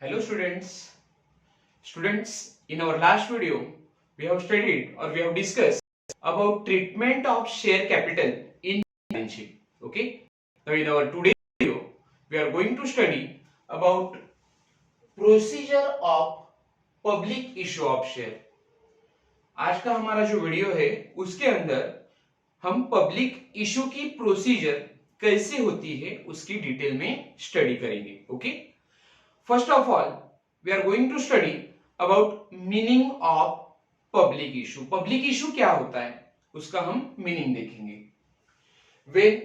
Hello students. Students, in our last video, we have studied or we have discussed about treatment of share capital in balance sheet. Okay. Now in our today's video, we are going to study about procedure of public issue of share. आज का हमारा जो video है उसके अंदर हम public issue की procedure कैसे होती है उसकी डिटेल में स्टडी करेंगे. Okay. First of all, we are going to study about meaning of public issue. Public issue क्या होता है उसका हम meaning देखेंगे. When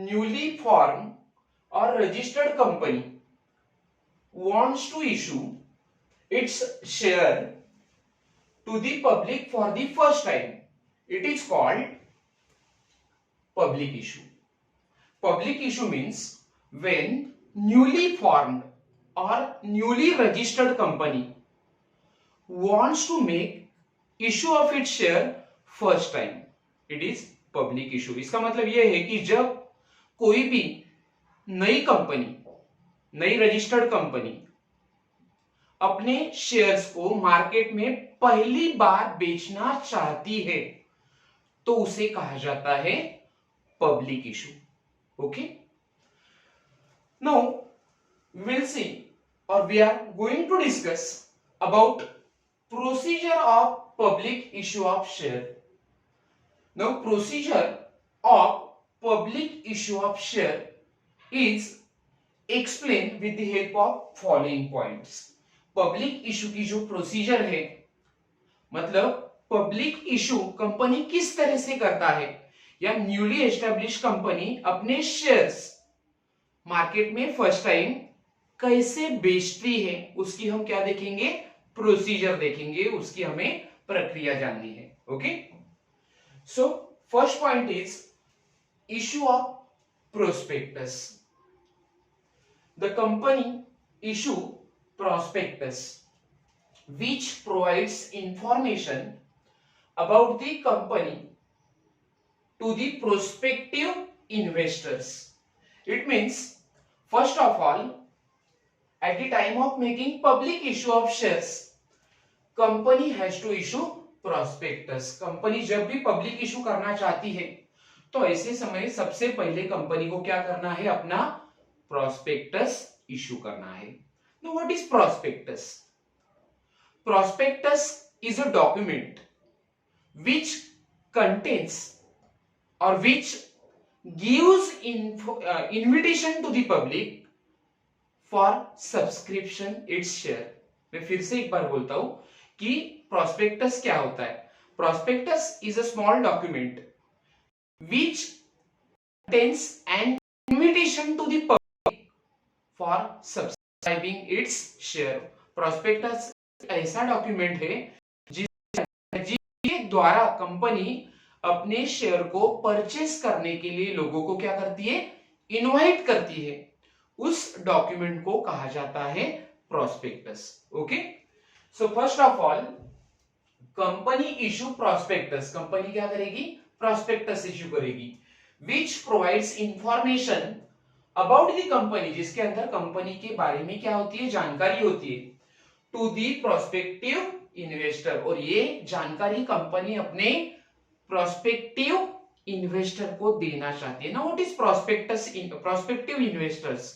newly formed or registered company wants to issue its share to the public for the first time, it is called public issue. Public issue means when newly formed or newly registered company wants to make issue of its share first time, it is public issue. इसका मतलब यह है कि जब कोई भी नई company, नई रजिस्टर्ड कंपनी अपने शेयर्स को मार्केट में पहली बार बेचना चाहती है तो उसे कहा जाता है public issue. Okay. Now we will see or we are going to discuss about procedure of public issue of share. Now procedure of public issue of share is explained with the help of following points. Public issue की जो procedure है, मतलब public issue company किस तरह से करता है या न्यूली एस्टेब्लिश कंपनी अपने शेयर्स मार्केट में फर्स्ट टाइम कैसे बेचती है उसकी हम क्या देखेंगे, प्रोसीजर देखेंगे, उसकी हमें प्रक्रिया जाननी है. Okay. So first point is issue of prospectus. The company issue prospectus which provides information about the company to the prospective investors. It means first of all, at the time of making public issue of shares, company has to issue prospectus. Company जब भी public issue करना चाहती है तो ऐसे समय सबसे पहले कंपनी को क्या करना है, अपना प्रोस्पेक्टस इशू करना है. Now what is prospectus? Prospectus is a document which contains or which gives invitation to the public for subscription its share. मैं फिर से एक बार बोलता हूं कि prospectus क्या होता है. Prospectus is a small document which contains an invitation to the public for subscribing its share. Prospectus ऐसा डॉक्यूमेंट है जिसके द्वारा कंपनी अपने शेयर को परचेस करने के लिए लोगों को क्या करती है, इनवाइट करती है. उस डॉक्यूमेंट को कहा जाता है prospectus. Okay. So first of all company issue prospectus. Company क्या करेगी, प्रोस्पेक्टस इशू करेगी. Which provides information about the company, जिसके अंदर कंपनी के बारे में क्या होती है, जानकारी होती है, टू दी प्रोस्पेक्टिव इन्वेस्टर. और ये जानकारी कंपनी अपने प्रोस्पेक्टिव इन्वेस्टर को देना चाहती है. Now what is prospectus in prospective investors?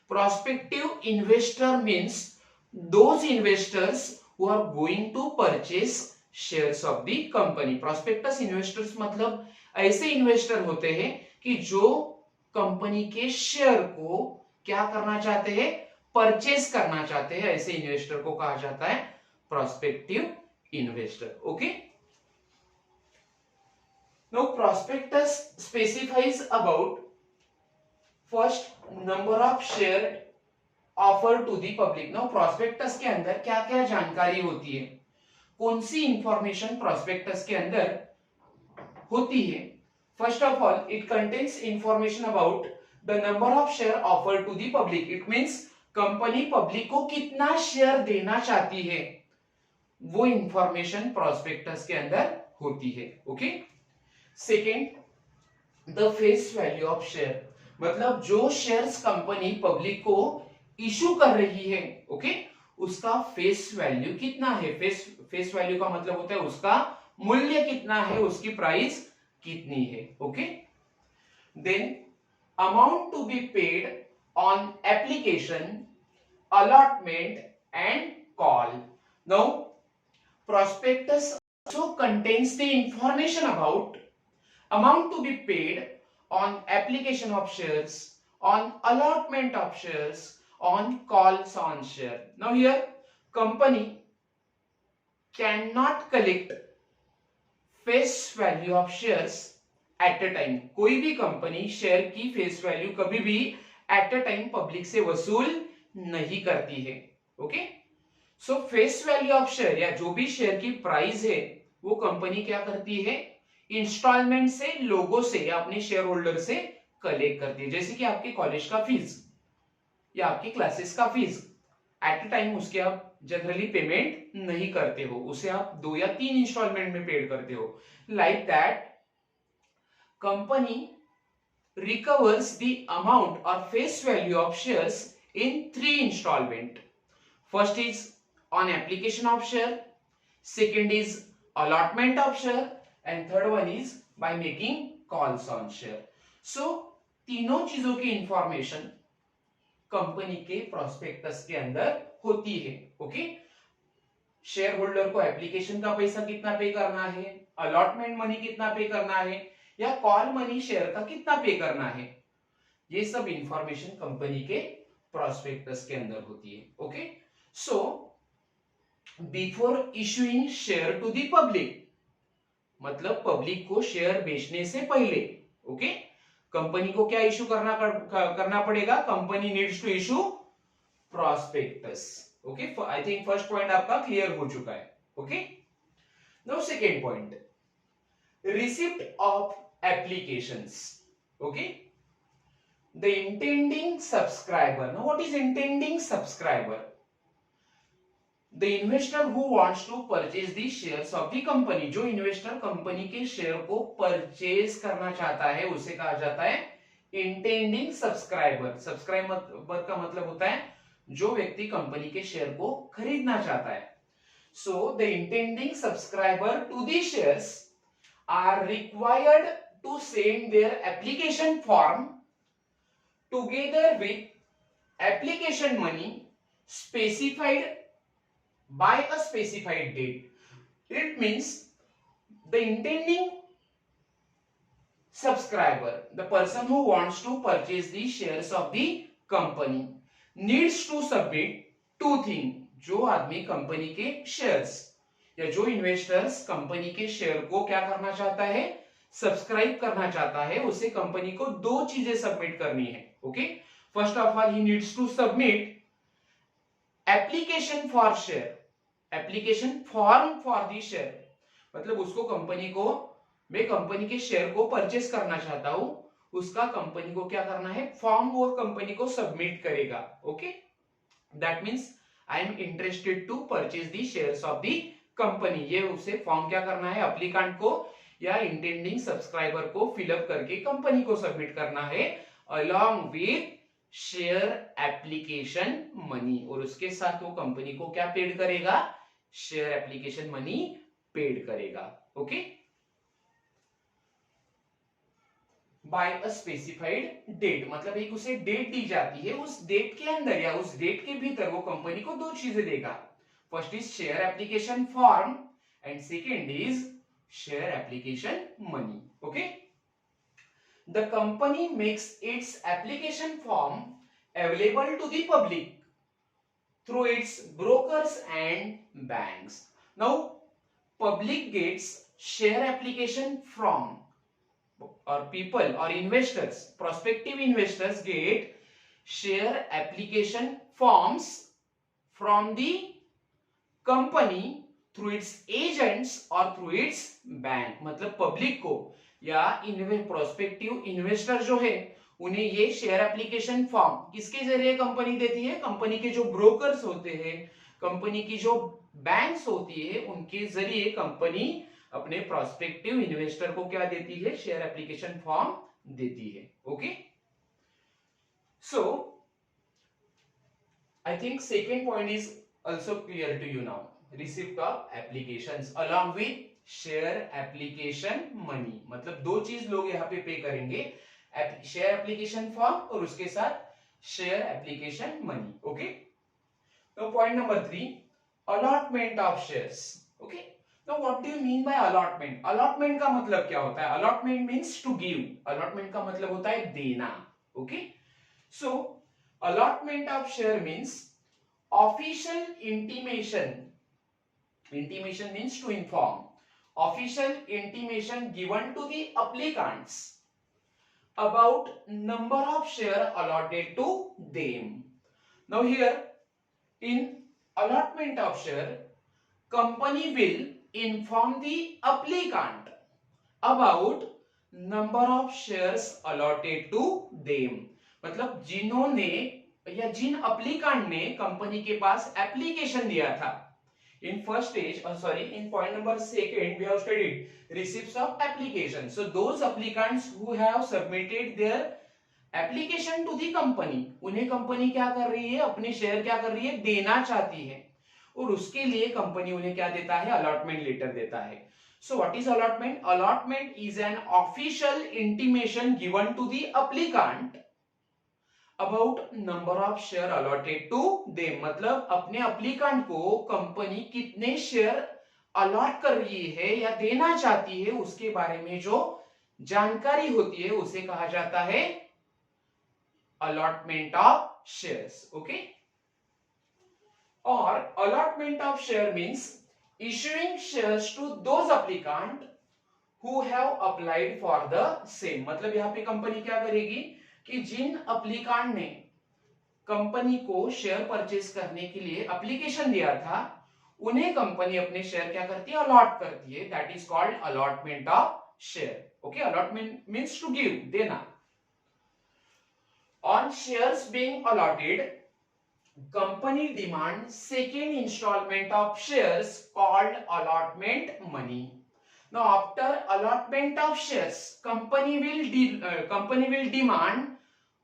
Prospective investor means those investors who are going to purchase shares of the company. Prospectus investors मतलब ऐसे इन्वेस्टर होते हैं कि जो कंपनी के शेयर को क्या करना चाहते हैं, परचेस करना चाहते हैं. ऐसे इन्वेस्टर को कहा जाता है prospective investor. Okay. Now prospectus specifies about first number of share offer to the public. Now prospectus के अंदर क्या क्या जानकारी होती है, कौन सी इंफॉर्मेशन प्रोस्पेक्टस के अंदर होती है. First of all it contains information about the number of share offer to the public. It means company public को कितना शेयर देना चाहती है वो इंफॉर्मेशन प्रोस्पेक्टस के अंदर होती है. Okay. Second, the face value of share. मतलब जो शेयर्स कंपनी पब्लिक को इशू कर रही है, ओके, उसका फेस वैल्यू कितना है। फेस वैल्यू का मतलब होता है उसका मूल्य कितना है, उसकी प्राइस कितनी है। Okay, then amount to be paid on application, allotment and call. Now, prospectus also contains the information about amount to be paid on application of shares, on allotment of shares, on calls on share. Now here, company cannot collect face value of shares at a time. कोई भी company share की face value कभी भी at a time public से वसूल नहीं करती है। Okay, so face value of share या जो भी शेयर की प्राइस है वो कंपनी क्या करती है, इंस्टॉलमेंट से, लोगों से या अपने शेयर होल्डर से कलेक्ट करती है। जैसे कि आपके कॉलेज का फीस या आपकी क्लासेस का फीस एट अ टाइम उसके आप जनरली पेमेंट नहीं करते हो, उसे आप 2 या 3 इंस्टॉलमेंट में पेड करते हो। Like that company recovers the amount or face value of shares in 3 installment. First is on application of share, second is allotment of share and third one is by making calls on share. So तीनों चीजों की information company के prospectus के अंदर होती है। Okay, share holder को application का पैसा कितना पे करना है, अलॉटमेंट मनी कितना पे करना है, या कॉल मनी शेयर का कितना पे करना है, ये सब इंफॉर्मेशन कंपनी के प्रोस्पेक्टस के अंदर होती है। Okay, so before issuing share to the public, मतलब पब्लिक को शेयर बेचने से पहले, ओके, कंपनी को क्या इशू करना पड़ेगा, company needs to issue prospectus. Okay, I think first point आपका क्लियर हो चुका है। Okay, now second point, receipt of applications. Okay, the intending subscriber. Now what is intending subscriber? The investor who wants to purchase the shares of the company. जो investor company के share को purchase करना चाहता है उसे कहा जाता है इंटेंडिंग सब्सक्राइबर। सब्सक्राइबर का मतलब होता है जो व्यक्ति कंपनी के शेयर को खरीदना चाहता है। So the intending subscriber to the shares are required to send their application form together with application money specified by a specified date. It means the intending subscriber, the person who wants to purchase the shares of the company, needs to submit 2 things. जो आदमी company के shares या जो investors company के share को क्या करना चाहता है, सब्सक्राइब करना चाहता है, उसे कंपनी को 2 चीजें सबमिट करनी है। Okay, first of all he needs to submit application for share, application form for the share, मतलब उसको कंपनी को, मैं कंपनी के शेयर को परचेस करना चाहता हूं, उसका कंपनी को क्या करना है, फॉर्म वो कंपनी को सबमिट करेगा। Okay, that means I am interested to purchase the shares of the company. ये उसे फॉर्म क्या करना है, एप्लीकेंट को या इंटेंडिंग सब्सक्राइबर को फिलअप करके कंपनी को सबमिट करना है along with share application money, और उसके साथ वो कंपनी को क्या पेड करेगा, शेयर एप्लीकेशन मनी पेड करेगा। Okay, by a specified date, मतलब एक उसे डेट दी जाती है, उस डेट के अंदर या उस डेट के भीतर वो कंपनी को 2 चीजें देगा। First is share application form and second is share application money. Okay, the company makes its application form available to the public through its brokers and banks. Now public gets share application from, or people or investors, prospective investors get share application forms from the company through it's agents और through it's bank, मतलब public को या prospective investor जो है उन्हें ये share application form किसके जरिए कंपनी देती है, कंपनी के जो ब्रोकर्स होते हैं, कंपनी की जो बैंक्स होती है, उनके जरिए कंपनी अपने प्रोस्पेक्टिव इन्वेस्टर को क्या देती है, शेयर एप्लीकेशन फॉर्म देती है। Okay, so I think second point is also clear to you now. Receipt of applications along with share application money, मतलब दो चीज लोग यहाँ पे पे करेंगे, शेयर एप्लीकेशन फॉर्म और उसके साथ शेयर एप्लीकेशन मनी. ओके, तो point number 3, allotment of shares. Okay, तो what do you mean by allotment? Allotment का मतलब क्या होता है? Allotment means to give. Allotment का मतलब होता है देना. Okay, so allotment of share means official intimation. Intimation means to inform. Official intimation given to the applicants about number of share allotted to them. Now here, in allotment of share, company will inform the applicant about number of shares allotted to them. मतलब जिन्होंने या जिन अप्लीकांट ने company के पास application दिया था. In first stage, in point number 2, we have studied receipts of application. So those applicants who have submitted their application to the company, उन्हें company क्या कर रही है? अपने शेयर क्या कर रही है? देना चाहती है, और उसके लिए कंपनी उन्हें क्या देता है? अलॉटमेंट लेटर देता है. So what is allotment? Allotment is an official intimation given to the applicant about number of share allotted to them. मतलब अपने अप्लीकांट को कंपनी कितने शेयर अलॉट कर रही है या देना चाहती है उसके बारे में जो जानकारी होती है उसे कहा जाता है अलॉटमेंट ऑफ शेयर्स. ओके, और allotment of share means issuing shares to those applicant who have applied for the same. मतलब यहां पे कंपनी क्या करेगी कि जिन अप्लीकांट ने कंपनी को शेयर परचेज करने के लिए एप्लीकेशन दिया था उन्हें कंपनी अपने शेयर क्या करती है? अलॉट करती है. That is called allotment of share. Okay, allotment means to give, देना. On shares being allotted, company demand second instalment of shares called allotment money. Now after allotment of shares, company will demand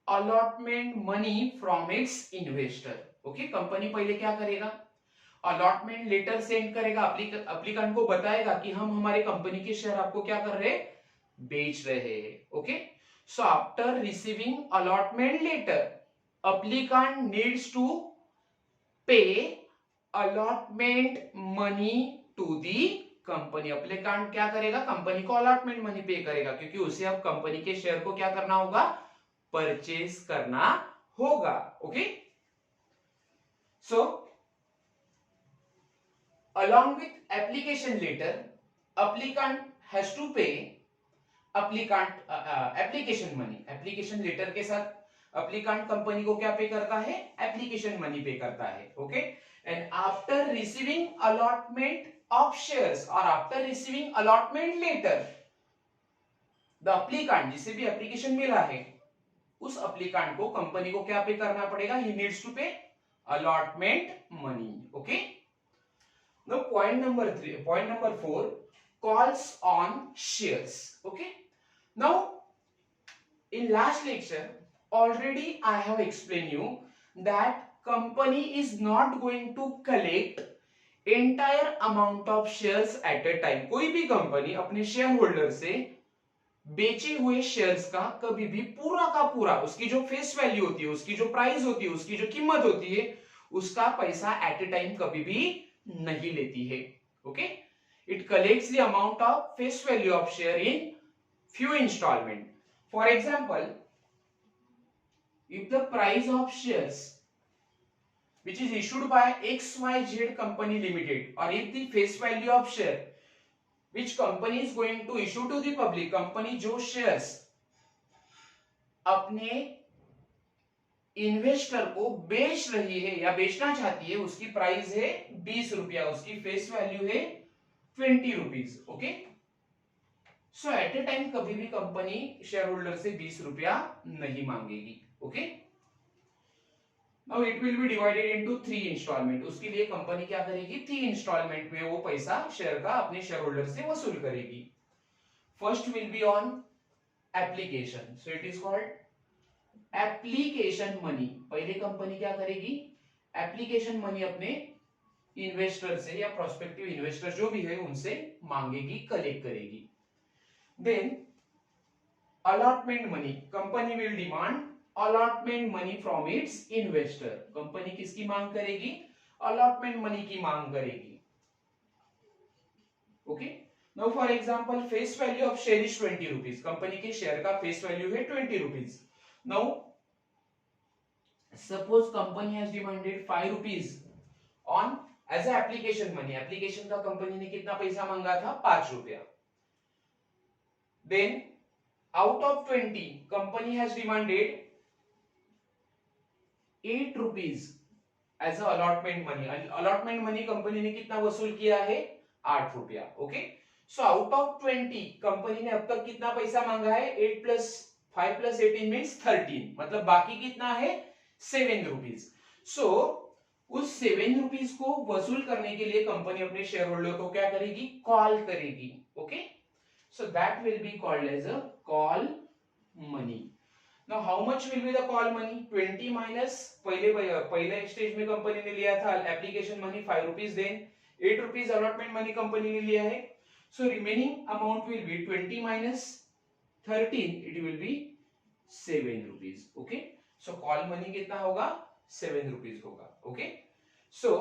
allotment money from its investor. Okay, company पहले क्या करेगा? Allotment letter send करेगा, applicant को बताएगा कि हम हमारे company के शेयर आपको क्या कर रहे हैं? बेच रहे हैं. Okay, so after receiving allotment letter, applicant needs to pay allotment money to the company. Applicant क्या करेगा? कंपनी को अलॉटमेंट मनी पे करेगा, क्योंकि उसे अब कंपनी के शेयर को क्या करना होगा? परचेज करना होगा. Okay, so along with application letter, applicant has to pay application money. Application letter के साथ अप्लीकेंट कंपनी को क्या पे करता है? एप्लीकेशन मनी पे करता है. Okay, and after receiving allotment of shares or after receiving allotment letter, the applicant, जिसे भी एप्लीकेशन मिला है, उस अप्लीकेंट को कंपनी को क्या पे करना पड़ेगा? he needs to pay allotment money. okay, now point number 4, calls on shares. okay, now in last lecture already I have explained you that company is not going to collect entire amount of shares at a time. कोई भी company अपने share holder से बेचे हुए shares का कभी भी पूरा का पूरा, उसकी जो फेस वैल्यू होती है, उसकी जो प्राइस होती है, उसकी जो कीमत होती है, उसका पैसा एट ए टाइम कभी भी नहीं लेती है. Okay, it collects the amount of face value of share in few installment. For example, if the price of shares which is issued by XYZ company limited, or if the face value of share which company is going to issue to the public, company जो shares अपने investor को बेच रही है या बेचना चाहती है, उसकी प्राइस है 20 रुपया, उसकी फेस वैल्यू है 20 rupees. Okay, so at a time कभी भी कंपनी शेयर होल्डर से 20 रुपया नहीं मांगेगी. Okay, Now it will be divided into 3 instalment. उसके लिए कंपनी क्या करेगी? 3 इंस्टॉलमेंट में वो पैसा शेयर का अपने शेयर होल्डर से वसूल करेगी. First will be on application, so it is called application money. पहले कंपनी क्या करेगी? एप्लीकेशन मनी अपने इन्वेस्टर से या प्रोस्पेक्टिव इन्वेस्टर जो भी है उनसे मांगेगी, कलेक्ट करेगी. Then allotment money, company will demand allotment money from its investor. Company किसकी मांग करेगी? अलॉटमेंट मनी की मांग करेगी. Okay. Now for example face value of share is 20 rupees. Company के शेयर का फेस वैल्यू है 20 rupees. Now suppose company has demanded 5 rupees on as a application money. Application का कंपनी ने कितना पैसा मांगा था? 5 रुपया. Then out of 20 company has demanded 8 rupees as a allotment money. allotment money company ने कितना वसूल किया है? 8 रुपया. Okay. So out of 20 company ने अब तक कितना पैसा मांगा है? 8 प्लस 5 प्लस 18 मीन्स 13. मतलब बाकी कितना है? 7 रुपीज. सो उस 7 रुपीज को वसूल करने के लिए कंपनी अपने शेयर होल्डर को क्या करेगी? कॉल करेगी. Okay. So that will be called as a call money. Now how much will be the call money? 20 minus पहले स्टेज में कंपनी ने लिया था application money 5 rupees. Then 8 rupees allotment money company ने लिया है. So remaining amount will be 20 minus 13. It will be 7 rupees. Okay. So call money कितना होगा? 7 rupees होगा. Okay. So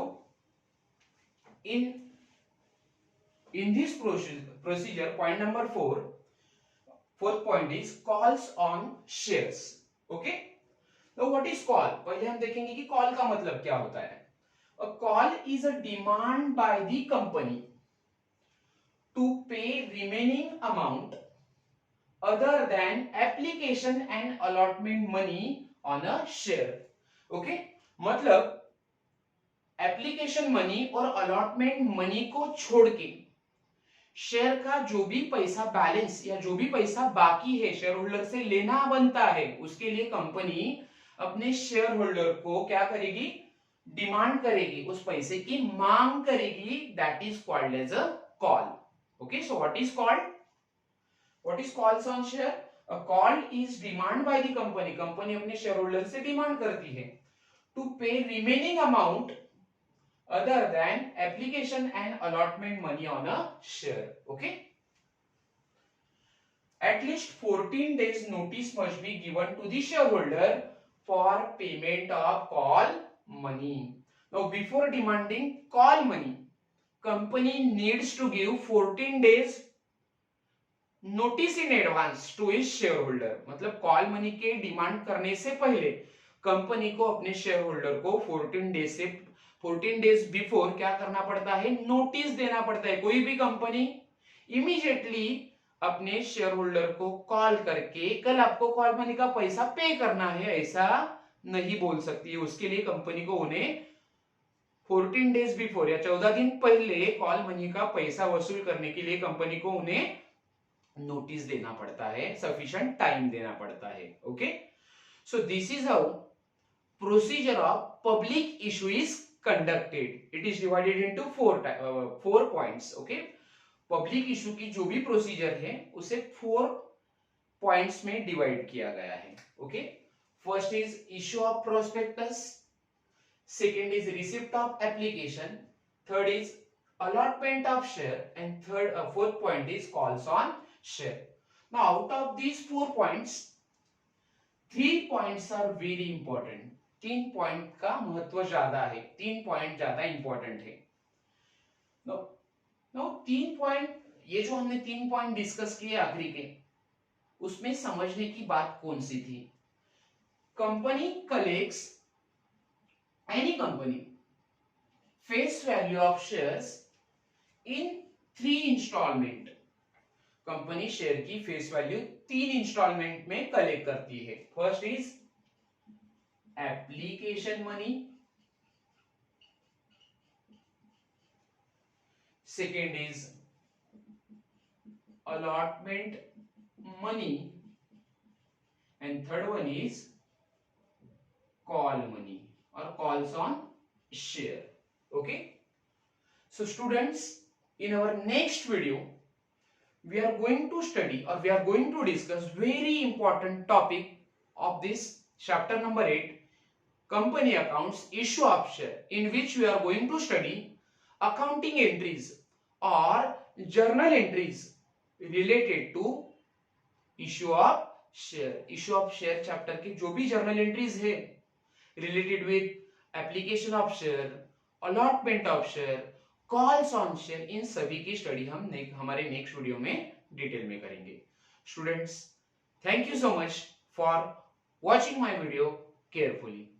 in this procedure, point number 4, fourth point is calls on shares. Okay. Now what is call? पहले हम देखेंगे कि call का मतलब क्या होता है. A call is a demand by the company to pay remaining amount other than application and allotment money on a share. Okay. मतलब एप्लीकेशन मनी और अलॉटमेंट मनी को छोड़ के शेयर का जो भी पैसा बैलेंस या जो भी पैसा बाकी है शेयर होल्डर से लेना बनता है, उसके लिए कंपनी अपने शेयर होल्डर को क्या करेगी? डिमांड करेगी, उस पैसे की मांग करेगी. That is called as a call. Okay. So what is called? What is calls on share? A call is demand by the company. Company अपने शेयर होल्डर से डिमांड करती है to pay remaining amount other than application and allotment money on a share. Okay. At least 14 days notice must be given to the shareholder for payment of call money. Now before demanding call money, company needs to give 14 days notice in advance to its shareholder. मतलब call money के demand करने से पहले company को अपने share holder को 14 days before क्या करना पड़ता है? नोटिस देना पड़ता है. कोई भी कंपनी इमीडिएटली अपने शेयर होल्डर को कॉल करके कल आपको कॉल मनी का पैसा पे करना है ऐसा नहीं बोल सकती है. उसके लिए कंपनी को उन्हें 14 डेज बिफोर या 14 दिन पहले कॉल मनी का पैसा वसूल करने के लिए कंपनी को उन्हें नोटिस देना पड़ता है, सफिशिएंट टाइम देना पड़ता है. Okay. So this is how procedure of public issue is conducted. It is divided into four points. Okay. Public issue की जो भी प्रोसीजर है उसे 4 पॉइंट्स में डिवाइड किया गया है. Okay. First is issue of prospectus, second is receipt of application, third is allotment of share and fourth point is calls on share. Now out of these 4 points 3 points are very important. 3 point का महत्व ज्यादा है, 3 point ज्यादा important है. No 3 point, ये जो हमने 3 point discuss किए आखिरी के, उसमें समझने की बात कौन सी थी? Company collects, any company face value of shares in 3 installment. Company share की फेस वैल्यू 3 इंस्टॉलमेंट में कलेक्ट करती है. First is application money, second is allotment money, and third one is call money or calls on share. Okay. So students, in our next video we are going to study or we are going to discuss very important topic of this chapter number 8, company accounts, issue of share, in which we are going to study accounting entries or journal entries related to issue of share chapter के जो भी journal entries है related with application of share, allotment of share, calls on share, इन सभी की study हम हमारे next video में detail में करेंगे. Students, thank you so much for watching my video carefully.